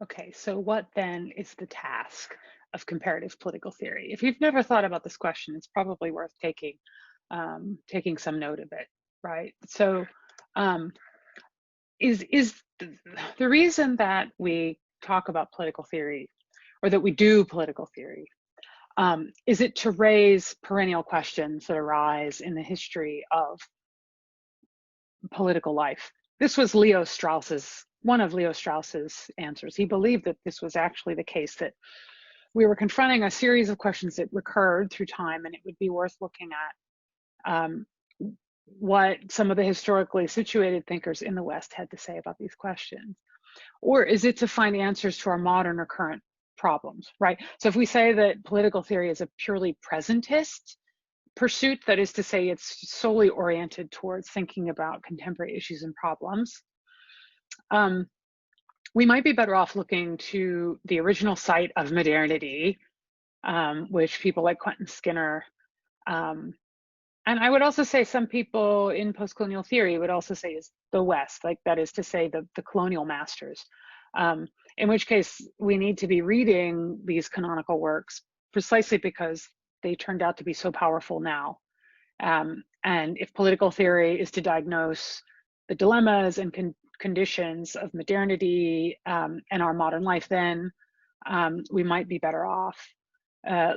Okay, so what then is the task of comparative political theory? If you've never thought about this question, it's probably worth taking some note of it, right? So, um, is the reason that we talk about political theory or that we do political theory, is it to raise perennial questions that arise in the history of political life? This was one of Leo Strauss's answers. He believed that this was actually the case, that we were confronting a series of questions that recurred through time, and it would be worth looking at what some of the historically situated thinkers in the West had to say about these questions. Or is it to find answers to our modern or current problems, right? So if we say that political theory is a purely presentist pursuit, that is to say, it's solely oriented towards thinking about contemporary issues and problems, we might be better off looking to the original site of modernity, which people like Quentin Skinner, and I would also say some people in post-colonial theory would also say is the West, like that is to say the colonial masters, in which case we need to be reading these canonical works precisely because they turned out to be so powerful now. And if political theory is to diagnose the dilemmas and conditions of modernity and our modern life, then we might be better off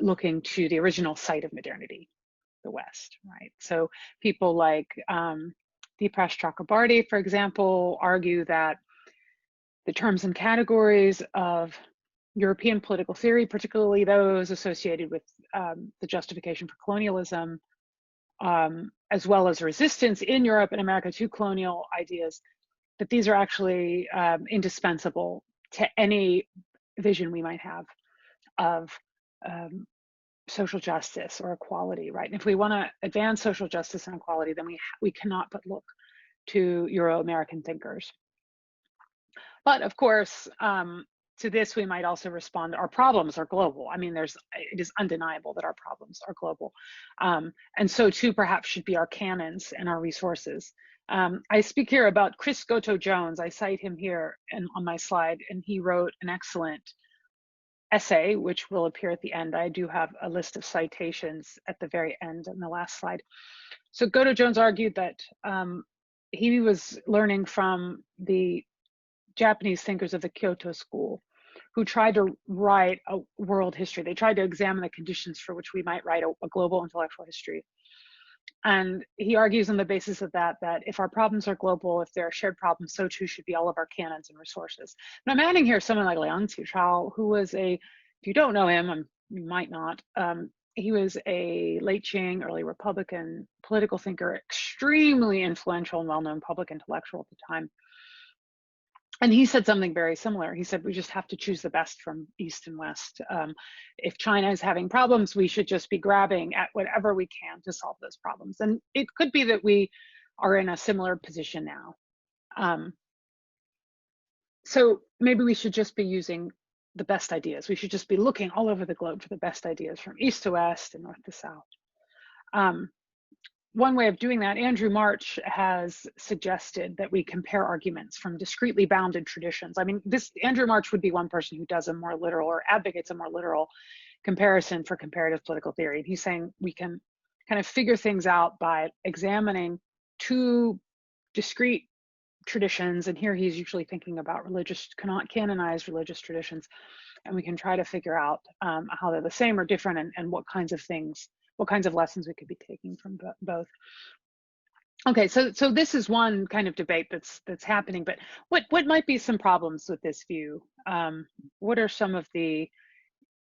looking to the original site of modernity, the West, right? So people like Deepesh Chakrabarty, for example, argue that the terms and categories of European political theory, particularly those associated with the justification for colonialism, as well as resistance in Europe and America to colonial ideas, that these are actually indispensable to any vision we might have of social justice or equality, right? And if we want to advance social justice and equality, then we cannot but look to Euro-American thinkers. But of course, to this we might also respond, our problems are global. I mean, it is undeniable that our problems are global. And so too perhaps should be our canons and our resources. I speak here about Chris Goto-Jones. I cite him here on my slide, and he wrote an excellent essay, which will appear at the end. I do have a list of citations at the very end in the last slide. So Goto-Jones argued that he was learning from the Japanese thinkers of the Kyoto school, who tried to write a world history. They tried to examine the conditions for which we might write a global intellectual history. And he argues on the basis of that if our problems are global, if there are shared problems, so too should be all of our canons and resources. And I'm adding here someone like Liang Xichao, who was if you don't know him, you might not, he was a late Qing, early Republican political thinker, extremely influential and well-known public intellectual at the time. And he said something very similar. He said, we just have to choose the best from East and West. If China is having problems, we should just be grabbing at whatever we can to solve those problems. And it could be that we are in a similar position now. So maybe we should just be using the best ideas. We should just be looking all over the globe for the best ideas from East to West and North to South. One way of doing that, Andrew March has suggested that we compare arguments from discretely bounded traditions. I mean, Andrew March would be one person who does a more literal or advocates a more literal comparison for comparative political theory. And he's saying we can kind of figure things out by examining two discrete traditions. And here he's usually thinking about canonized religious traditions. And we can try to figure out how they're the same or different, and what kinds of lessons we could be taking from both. Okay, so this is one kind of debate that's happening, but what might be some problems with this view? What are some of the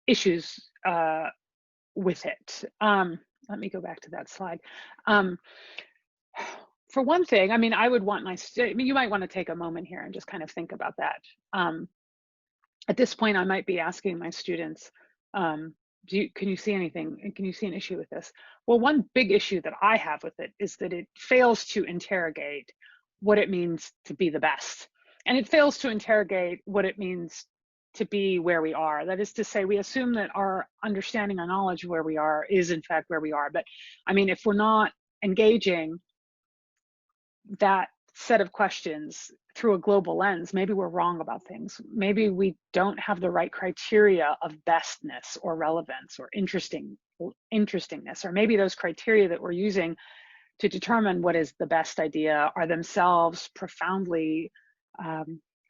issues with it? Let me go back to that slide. For one thing, I mean, you might want to take a moment here and just kind of think about that. At this point, I might be asking my students, can you see anything? Can you see an issue with this? Well, one big issue that I have with it is that it fails to interrogate what it means to be the best. And it fails to interrogate what it means to be where we are. That is to say, we assume that our understanding or knowledge of where we are is in fact where we are. But I mean, if we're not engaging that set of questions through a global lens, maybe we're wrong about things. Maybe we don't have the right criteria of bestness or relevance or interestingness, or maybe those criteria that we're using to determine what is the best idea are themselves profoundly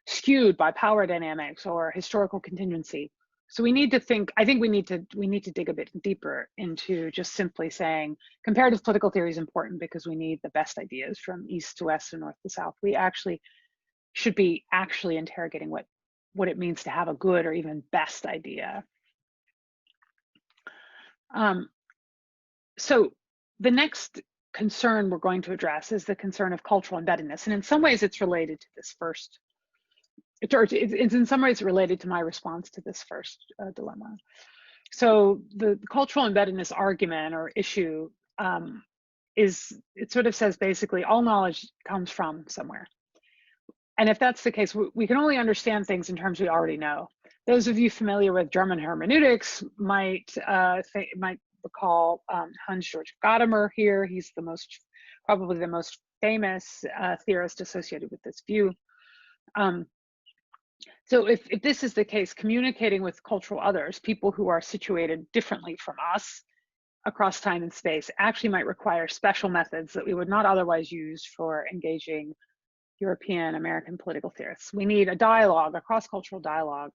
skewed by power dynamics or historical contingency. So we need to think, I think we need to dig a bit deeper into just simply saying comparative political theory is important because we need the best ideas from east to west and north to south. We actually should be interrogating what it means to have a good or even best idea. So the next concern we're going to address is the concern of cultural embeddedness. And in some ways it's related to this first, it's in some ways related to my response to this first dilemma. So the cultural embeddedness argument or issue it sort of says basically all knowledge comes from somewhere. And if that's the case, we can only understand things in terms we already know. Those of you familiar with German hermeneutics might recall Hans-Georg Gadamer here. He's probably the most famous theorist associated with this view. So if this is the case, communicating with cultural others, people who are situated differently from us across time and space, actually might require special methods that we would not otherwise use for engaging European American political theorists. We need a dialogue, a cross-cultural dialogue,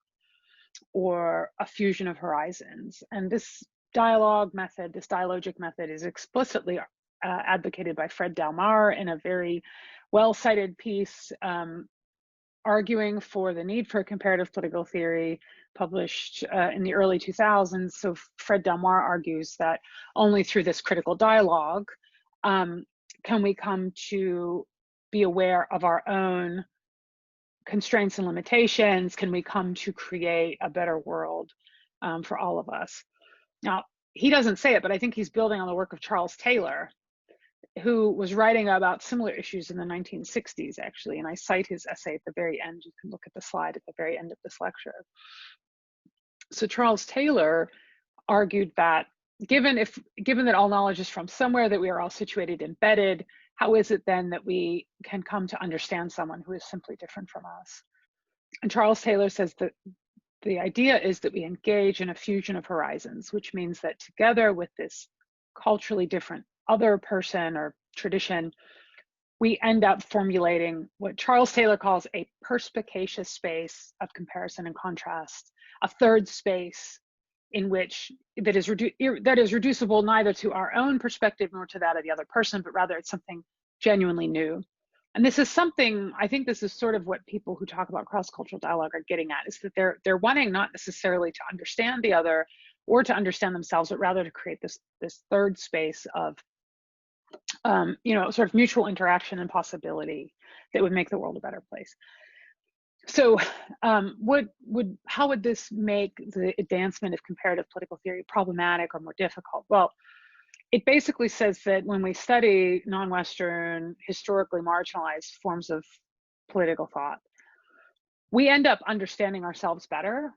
or a fusion of horizons. And this dialogue method, this dialogic method, is explicitly advocated by Fred Dalmar in a very well-cited piece arguing for the need for comparative political theory, published in the early 2000s. So Fred Dalmar argues that only through this critical dialogue can we come to be aware of our own constraints and limitations. Can we come to create a better world for all of us? Now, he doesn't say it, but I think he's building on the work of Charles Taylor, who was writing about similar issues in the 1960s, actually. And I cite his essay at the very end. You can look at the slide at the very end of this lecture. So Charles Taylor argued that given that all knowledge is from somewhere, that we are all situated embedded, how is it then that we can come to understand someone who is simply different from us? And Charles Taylor says that the idea is that we engage in a fusion of horizons, which means that together with this culturally different other person or tradition, we end up formulating what Charles Taylor calls a perspicacious space of comparison and contrast, a third space in which that is reducible neither to our own perspective nor to that of the other person, but rather it's something genuinely new. And this is something, I think this is sort of what people who talk about cross-cultural dialogue are getting at, is that they're wanting not necessarily to understand the other or to understand themselves, but rather to create this third space of sort of mutual interaction and possibility that would make the world a better place. So how would this make the advancement of comparative political theory problematic or more difficult? Well, it basically says that when we study non-Western, historically marginalized forms of political thought, we end up understanding ourselves better.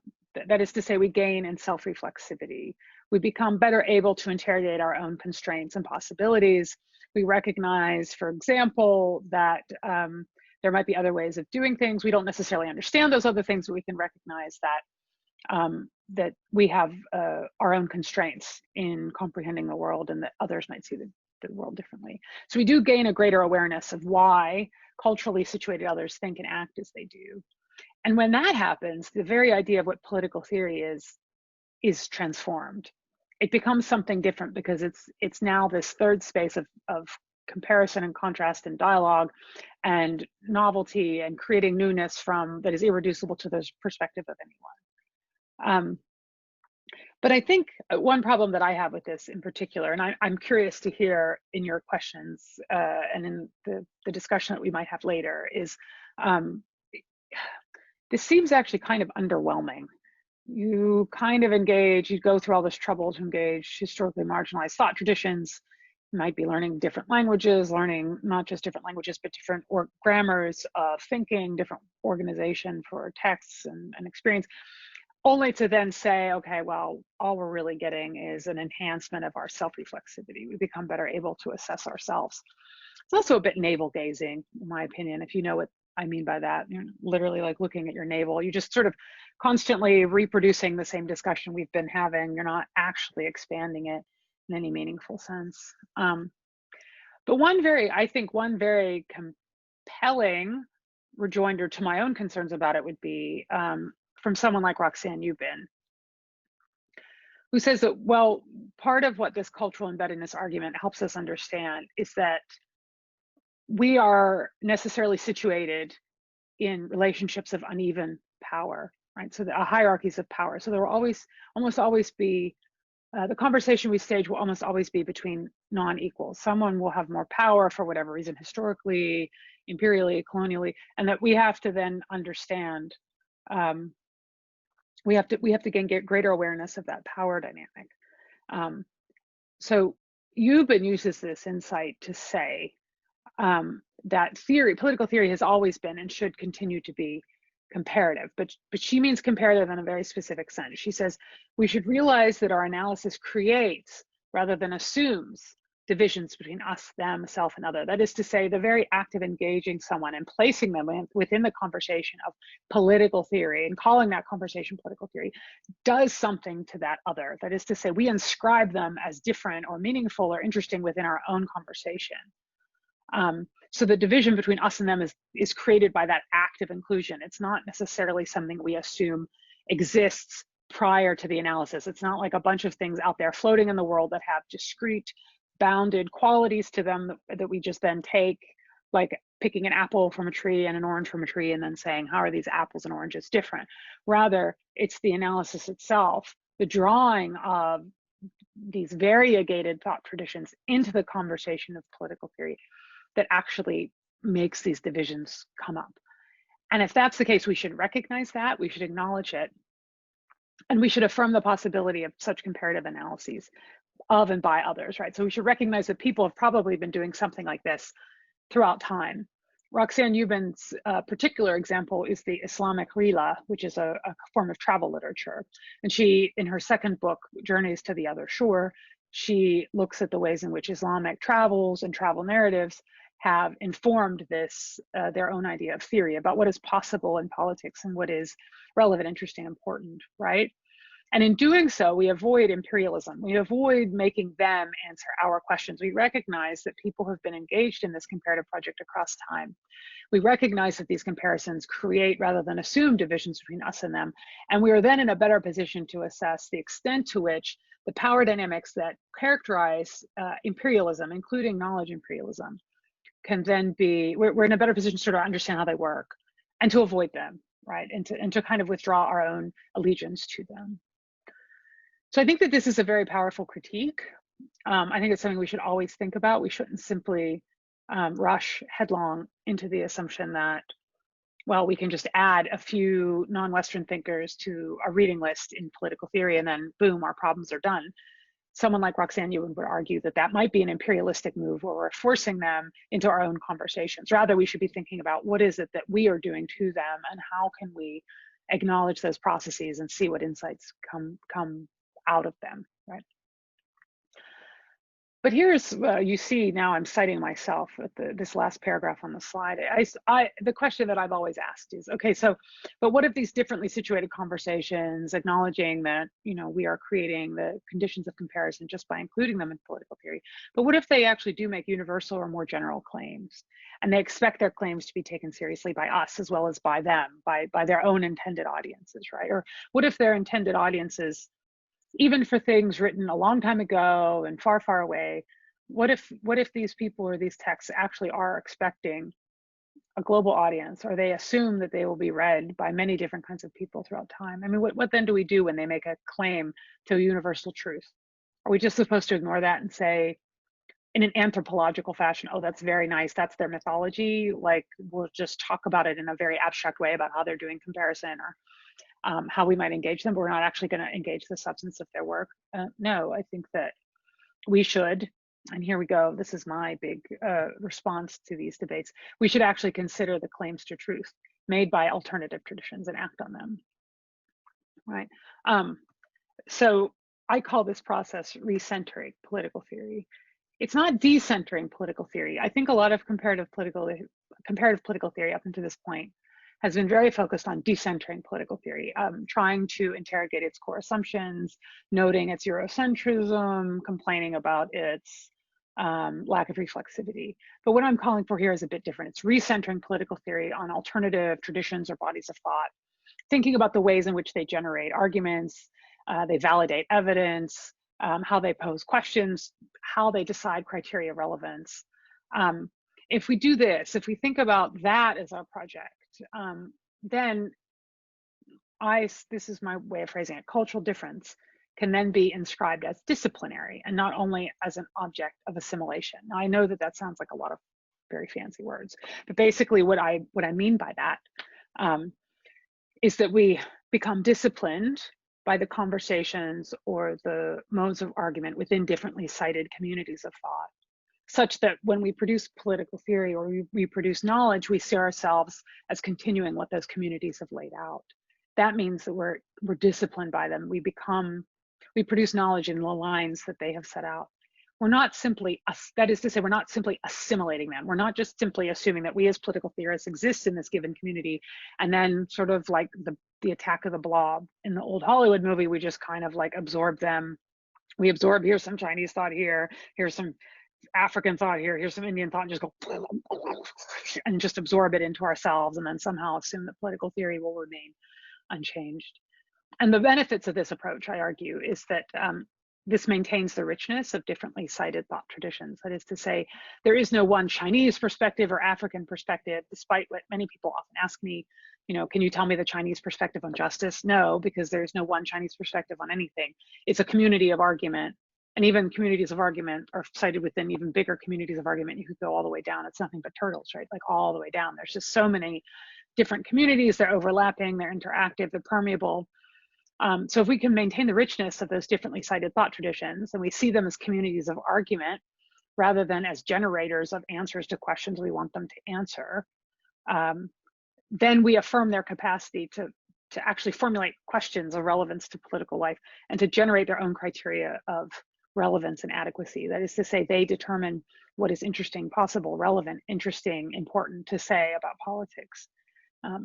That is to say, we gain in self-reflexivity. We become better able to interrogate our own constraints and possibilities. We recognize, for example, that there might be other ways of doing things. We don't necessarily understand those other things, but we can recognize that that we have our own constraints in comprehending the world, and that others might see the world differently. So we do gain a greater awareness of why culturally situated others think and act as they do. And when that happens, the very idea of what political theory is transformed. It becomes something different because it's now this third space of comparison and contrast and dialogue and novelty and creating newness that is irreducible to the perspective of anyone. But I think one problem that I have with this in particular, and I'm curious to hear in your questions and in the discussion that we might have later, is this seems actually kind of underwhelming. You kind of you go through all this trouble to engage historically marginalized thought traditions. You might be learning different languages, learning not just different languages, but different grammars of thinking, different organization for texts and experience. only to then say, okay, well, all we're really getting is an enhancement of our self-reflexivity. We become better able to assess ourselves. It's also a bit navel gazing, in my opinion, if you know what I mean by that. You're literally like looking at your navel. You just sort of constantly reproducing the same discussion we've been having. You're not actually expanding it in any meaningful sense. But I think one very compelling rejoinder to my own concerns about it would be from someone like Roxane Ubin, who says that, well, part of what this cultural embeddedness argument helps us understand is that we are necessarily situated in relationships of uneven power, right? So the hierarchies of power. So there will almost always be, the conversation we stage will almost always be between non-equals. Someone will have more power for whatever reason, historically, imperially, colonially, and that we have to then understand, we have to again get greater awareness of that power dynamic. So Ubin uses this insight to say that political theory has always been and should continue to be comparative, but she means comparative in a very specific sense. She says we should realize that our analysis creates rather than assumes divisions between us, them, self, and other. That is to say, the very act of engaging someone and placing them within the conversation of political theory and calling that conversation political theory does something to that other. That is to say, we inscribe them as different or meaningful or interesting within our own conversation. So the division between us and them is created by that act of inclusion. It's not necessarily something we assume exists prior to the analysis. It's not like a bunch of things out there floating in the world that have discrete, bounded qualities to them that we just then take, like picking an apple from a tree and an orange from a tree and then saying, how are these apples and oranges different? Rather, it's the analysis itself, the drawing of these variegated thought traditions into the conversation of political theory that actually makes these divisions come up. And if that's the case, we should recognize that, we should acknowledge it, and we should affirm the possibility of such comparative analyses of and by others, right? So we should recognize that people have probably been doing something like this throughout time. Roxane Ubin's particular example is the Islamic Rihla, which is a form of travel literature. And she, in her second book, Journeys to the Other Shore, she looks at the ways in which Islamic travels and travel narratives have informed this, their own idea of theory about what is possible in politics and what is relevant, interesting, important, right? And in doing so, we avoid imperialism. We avoid making them answer our questions. We recognize that people have been engaged in this comparative project across time. We recognize that these comparisons create rather than assume divisions between us and them. And we are then in a better position to assess the extent to which the power dynamics that characterize imperialism, including knowledge imperialism, can then be, we're in a better position to sort of understand how they work and to avoid them, right? And to kind of withdraw our own allegiance to them. So I think that this is a very powerful critique. I think it's something we should always think about. We shouldn't simply rush headlong into the assumption that, well, we can just add a few non-Western thinkers to a reading list in political theory and then boom, our problems are done. Someone like Roxane Ubin would argue that that might be an imperialistic move where we're forcing them into our own conversations. Rather, we should be thinking about what is it that we are doing to them and how can we acknowledge those processes and see what insights come out of them, right? But here's, you see now I'm citing myself at this last paragraph on the slide. The question that I've always asked is, okay, so, but what if these differently situated conversations, acknowledging that, you know, we are creating the conditions of comparison just by including them in political theory, but what if they actually do make universal or more general claims? And they expect their claims to be taken seriously by us as well as by them, by their own intended audiences, right? Or what if their intended audiences, even for things written a long time ago and far, far away, what if these people or these texts actually are expecting a global audience, or they assume that they will be read by many different kinds of people throughout time? I mean, what then do we do when they make a claim to a universal truth? Are we just supposed to ignore that and say, in an anthropological fashion, oh, that's very nice, that's their mythology, like we'll just talk about it in a very abstract way about how they're doing comparison, or how we might engage them, but we're not actually going to engage the substance of their work? No, I think that we should, and here we go, this is my big response to these debates, we should actually consider the claims to truth made by alternative traditions and act on them. right? So I call this process recentering political theory. It's not decentering political theory. I think a lot of comparative political theory up until this point has been very focused on decentering political theory, trying to interrogate its core assumptions, noting its Eurocentrism, complaining about its lack of reflexivity. But what I'm calling for here is a bit different. It's recentering political theory on alternative traditions or bodies of thought, thinking about the ways in which they generate arguments, they validate evidence, how they pose questions, how they decide criteria of relevance. If we do this, if we think about that as our project, then this is my way of phrasing it, cultural difference can then be inscribed as disciplinary and not only as an object of assimilation. Now, I know that that sounds like a lot of very fancy words, but basically what I mean by that is that we become disciplined by the conversations or the modes of argument within differently cited communities of thought, such that when we produce political theory or we produce knowledge, we see ourselves as continuing what those communities have laid out. That means that we're disciplined by them. We produce knowledge in the lines that they have set out. We're not simply, that is to say, we're not simply assimilating them. We're not just simply assuming that we as political theorists exist in this given community, and then sort of like the attack of the blob in the old Hollywood movie, we just kind of like absorb them. We absorb, here's some Chinese thought here, here's some African thought here, here's some Indian thought, and just go and just absorb it into ourselves, and then somehow assume that political theory will remain unchanged. And the benefits of this approach, I argue, is that this maintains the richness of differently cited thought traditions. That is to say, there is no one Chinese perspective or African perspective, despite what many people often ask me, can you tell me the Chinese perspective on justice? No, because there's no one Chinese perspective on anything. It's a community of argument, and even communities of argument are cited within even bigger communities of argument. You could go all the way down. It's nothing but turtles, right? Like all the way down. There's just so many different communities. They're overlapping, they're interactive, they're permeable. So if we can maintain the richness of those differently cited thought traditions, and we see them as communities of argument rather than as generators of answers to questions we want them to answer, then we affirm their capacity to actually formulate questions of relevance to political life and to generate their own criteria of relevance and adequacy. That is to say, they determine what is interesting, possible, relevant, interesting, important to say about politics.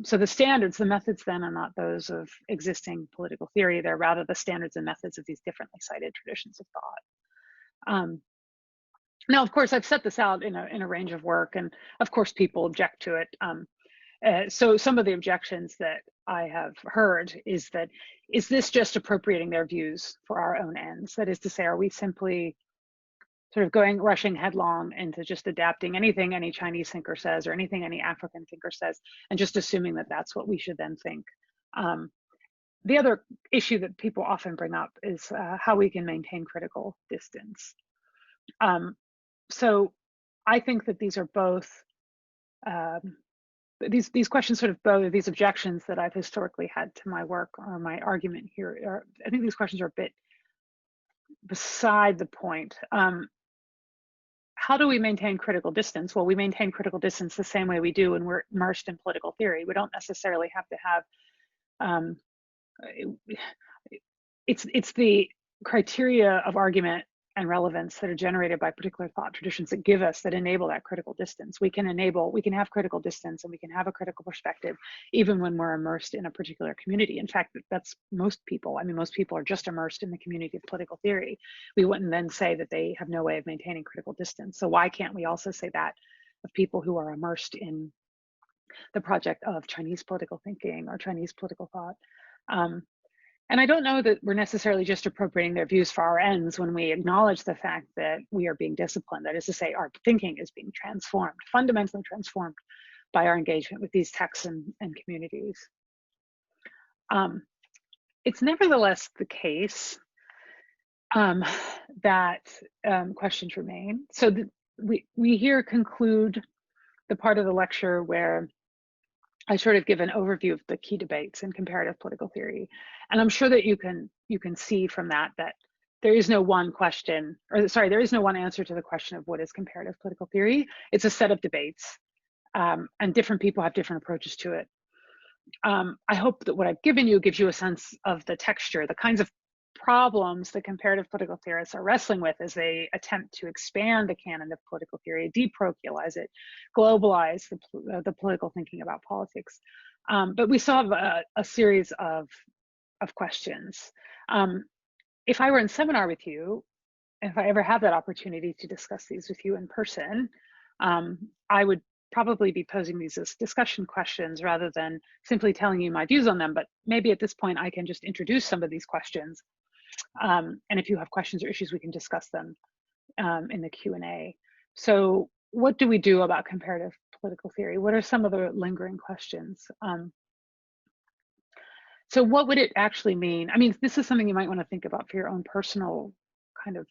So the standards, the methods then are not those of existing political theory, they're rather the standards and methods of these differently cited traditions of thought. Now, of course, I've set this out in a range of work, and of course people object to it. So some of the objections that I have heard is this just appropriating their views for our own ends? That is to say, are we simply sort of rushing headlong into just adapting anything any Chinese thinker says or anything any African thinker says, and just assuming that that's what we should then think? The other issue that people often bring up is how we can maintain critical distance. So I think that these are both, these questions sort of both, these objections that I've historically had to my work or my argument here, I think these questions are a bit beside the point. How do we maintain critical distance? Well, we maintain critical distance the same way we do when we're immersed in political theory. We don't necessarily have to have, it's the criteria of argument and relevance that are generated by particular thought traditions that enable that critical distance. We can have critical distance and we can have a critical perspective even when we're immersed in a particular community. In fact, that's most people. I mean, most people are just immersed in the community of political theory. We wouldn't then say that they have no way of maintaining critical distance. So why can't we also say that of people who are immersed in the project of Chinese political thinking or Chinese political thought? And I don't know that we're necessarily just appropriating their views for our ends when we acknowledge the fact that we are being disciplined. That is to say, our thinking is being transformed, fundamentally transformed by our engagement with these texts and communities. It's nevertheless the case that questions remain. So we here conclude the part of the lecture where I sort of give an overview of the key debates in comparative political theory. And I'm sure that you can see from that there is no one question, or sorry, there is no one answer to the question of what is comparative political theory. It's a set of debates, and different people have different approaches to it. I hope that what I've given you gives you a sense of the texture, the kinds of problems that comparative political theorists are wrestling with as they attempt to expand the canon of political theory, deprocularize it, globalize the political thinking about politics. But we still have a series of questions. If I were in seminar with you, if I ever have that opportunity to discuss these with you in person, I would probably be posing these as discussion questions rather than simply telling you my views on them. But maybe at this point, I can just introduce some of these questions. And if you have questions or issues, we can discuss them in the Q&A. So what do we do about comparative political theory? What are some of the lingering questions? So what would it actually mean? I mean, this is something you might want to think about for your own personal kind of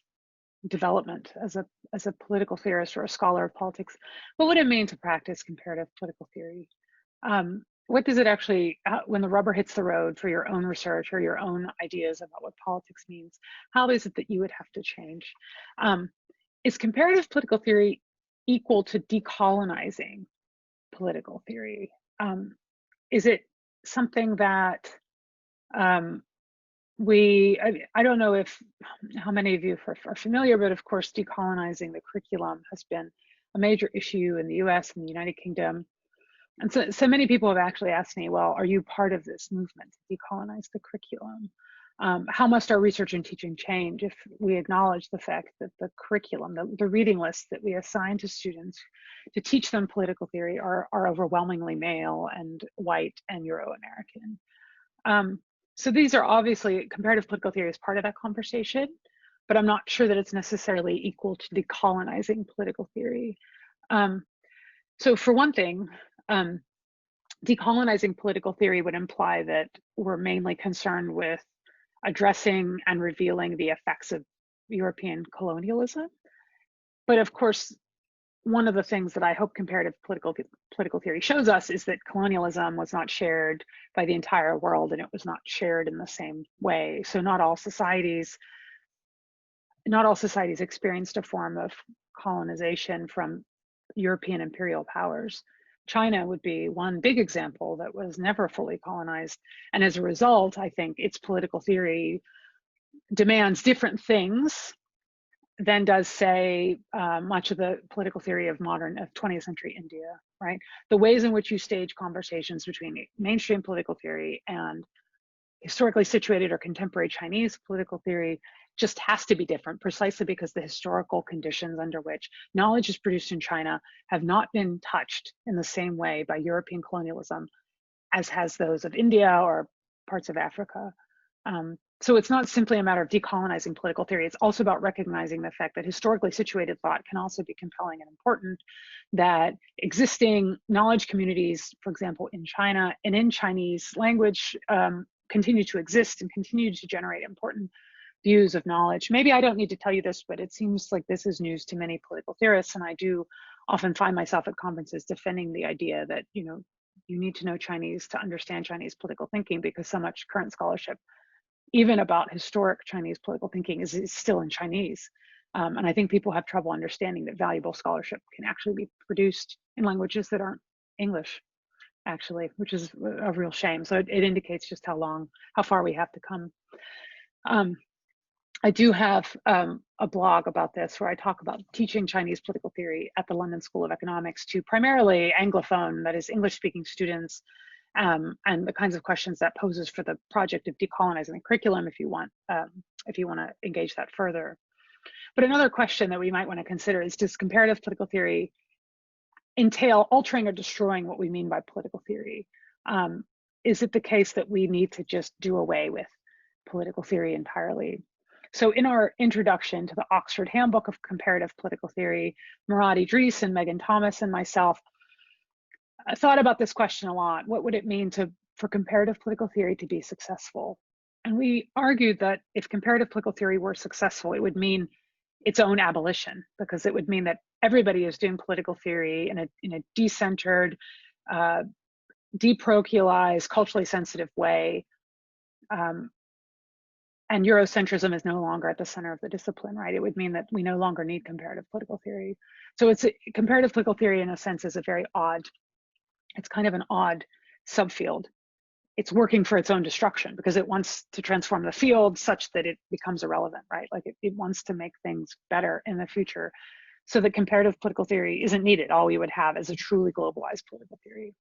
development as a political theorist or a scholar of politics. What would it mean to practice comparative political theory? What does it actually, when the rubber hits the road for your own research or your own ideas about what politics means, how is it that you would have to change? Is comparative political theory equal to decolonizing political theory? Is it something that I don't know how many of you are familiar, but of course, decolonizing the curriculum has been a major issue in the US and the United Kingdom. And so many people have actually asked me, well, are you part of this movement to decolonize the curriculum? How must our research and teaching change if we acknowledge the fact that the curriculum, the reading lists that we assign to students to teach them political theory are overwhelmingly male and white and Euro-American? So these are obviously, comparative political theory is part of that conversation, but I'm not sure that it's necessarily equal to decolonizing political theory. So for one thing, decolonizing political theory would imply that we're mainly concerned with addressing and revealing the effects of European colonialism. But of course, one of the things that I hope comparative political theory shows us is that colonialism was not shared by the entire world, and it was not shared in the same way. So not all societies experienced a form of colonization from European imperial powers. China would be one big example that was never fully colonized. And as a result, I think its political theory demands different things than does, say, much of the political theory of 20th century India, right? The ways in which you stage conversations between mainstream political theory and historically situated or contemporary Chinese political theory just has to be different, precisely because the historical conditions under which knowledge is produced in China have not been touched in the same way by European colonialism as has those of India or parts of Africa. So it's not simply a matter of decolonizing political theory. It's also about recognizing the fact that historically situated thought can also be compelling and important, that existing knowledge communities, for example, in China and in Chinese language, continue to exist and continue to generate important views of knowledge. Maybe I don't need to tell you this, but it seems like this is news to many political theorists, and I do often find myself at conferences defending the idea that, you need to know Chinese to understand Chinese political thinking, because so much current scholarship, even about historic Chinese political thinking, is still in Chinese. And I think people have trouble understanding that valuable scholarship can actually be produced in languages that aren't English, actually, which is a real shame. So it indicates just how far we have to come. I do have a blog about this where I talk about teaching Chinese political theory at the London School of Economics to primarily Anglophone, that is English-speaking students, and the kinds of questions that poses for the project of decolonizing the curriculum if you want to engage that further. But another question that we might want to consider is, does comparative political theory entail altering or destroying what we mean by political theory? Is it the case that we need to just do away with political theory entirely? So in our introduction to the Oxford Handbook of Comparative Political Theory, Murat Idriss and Megan Thomas and myself thought about this question a lot. What would it mean for comparative political theory to be successful? And we argued that if comparative political theory were successful, it would mean its own abolition, because it would mean that everybody is doing political theory in a decentered, deparochialized, culturally sensitive way. And Eurocentrism is no longer at the center of the discipline, right? It would mean that we no longer need comparative political theory. So comparative political theory, in a sense, is it's kind of an odd subfield it's working for its own destruction because it wants to transform the field such that it becomes irrelevant, right? Like it wants to make things better in the future so that comparative political theory isn't needed. All we would have is a truly globalized political theory.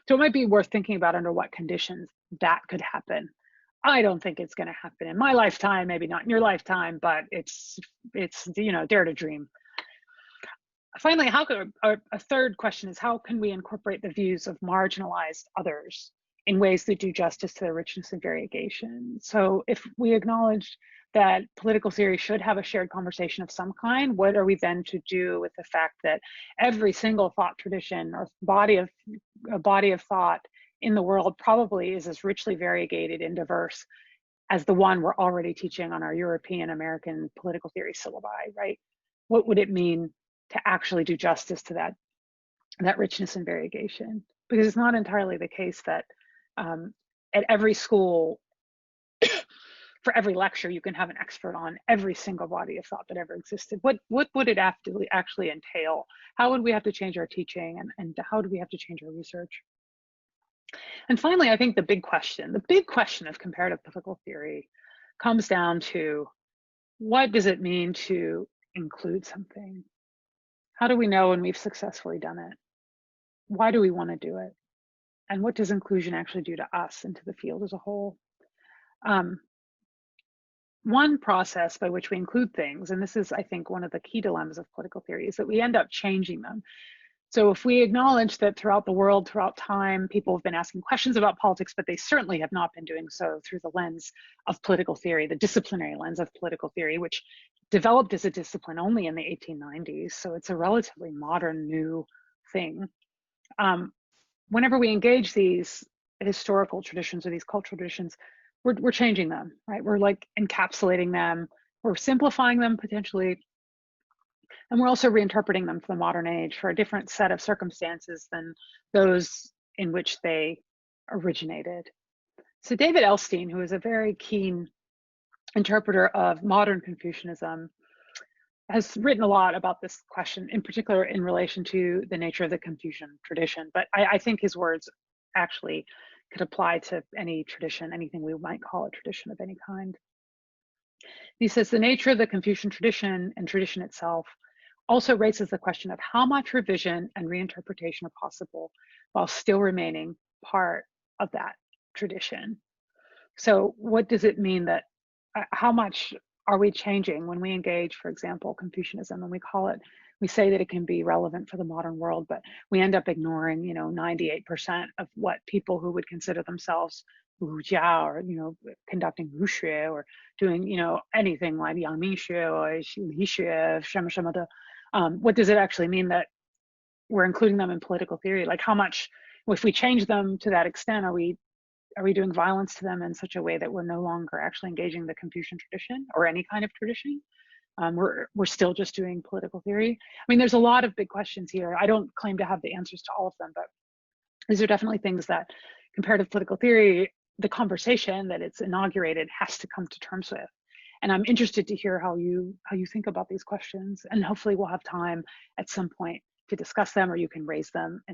So it might be worth thinking about under what conditions that could happen. I don't think it's going to happen in my lifetime, maybe not in your lifetime, but it's dare to dream. Finally, a third question is, how can we incorporate the views of marginalized others in ways that do justice to their richness and variegation? So if we acknowledge that political theory should have a shared conversation of some kind, what are we then to do with the fact that every single thought tradition or body of thought in the world probably is as richly variegated and diverse as the one we're already teaching on our European American political theory syllabi, right? What would it mean to actually do justice to that richness and variegation? Because it's not entirely the case that at every school, for every lecture, you can have an expert on every single body of thought that ever existed. What would it actually entail? How would we have to change our teaching, and how do we have to change our research? And finally, I think the big question of comparative political theory comes down to, what does it mean to include something? How do we know when we've successfully done it? Why do we want to do it? And what does inclusion actually do to us and to the field as a whole? One process by which we include things, and this is, I think, one of the key dilemmas of political theory, is that we end up changing them. So if we acknowledge that throughout the world, throughout time, people have been asking questions about politics, but they certainly have not been doing so through the lens of political theory, the disciplinary lens of political theory, which developed as a discipline only in the 1890s. So it's a relatively modern, new thing. Whenever we engage these historical traditions or these cultural traditions, we're changing them, right? We're like encapsulating them, we're simplifying them potentially, and we're also reinterpreting them for the modern age for a different set of circumstances than those in which they originated. So David Elstein, who is a very keen interpreter of modern Confucianism, has written a lot about this question, in particular in relation to the nature of the Confucian tradition. But I think his words actually could apply to any tradition, anything we might call a tradition of any kind. He says the nature of the Confucian tradition and tradition itself also raises the question of how much revision and reinterpretation are possible while still remaining part of that tradition. So what does it mean that, how much are we changing when we engage, for example, Confucianism, and we say that it can be relevant for the modern world, but we end up ignoring, 98% of what people who would consider themselves Wujia, or, conducting Wushui, or doing, anything like Yangmingshui or Lixue, Shema Shema De. What does it actually mean that we're including them in political theory? Like, how much, if we change them to that extent, are we doing violence to them in such a way that we're no longer actually engaging the Confucian tradition or any kind of tradition? We're still just doing political theory. I mean, there's a lot of big questions here. I don't claim to have the answers to all of them, but these are definitely things that comparative political theory, the conversation that it's inaugurated, has to come to terms with. And I'm interested to hear how you think about these questions, and hopefully we'll have time at some point to discuss them, or you can raise them in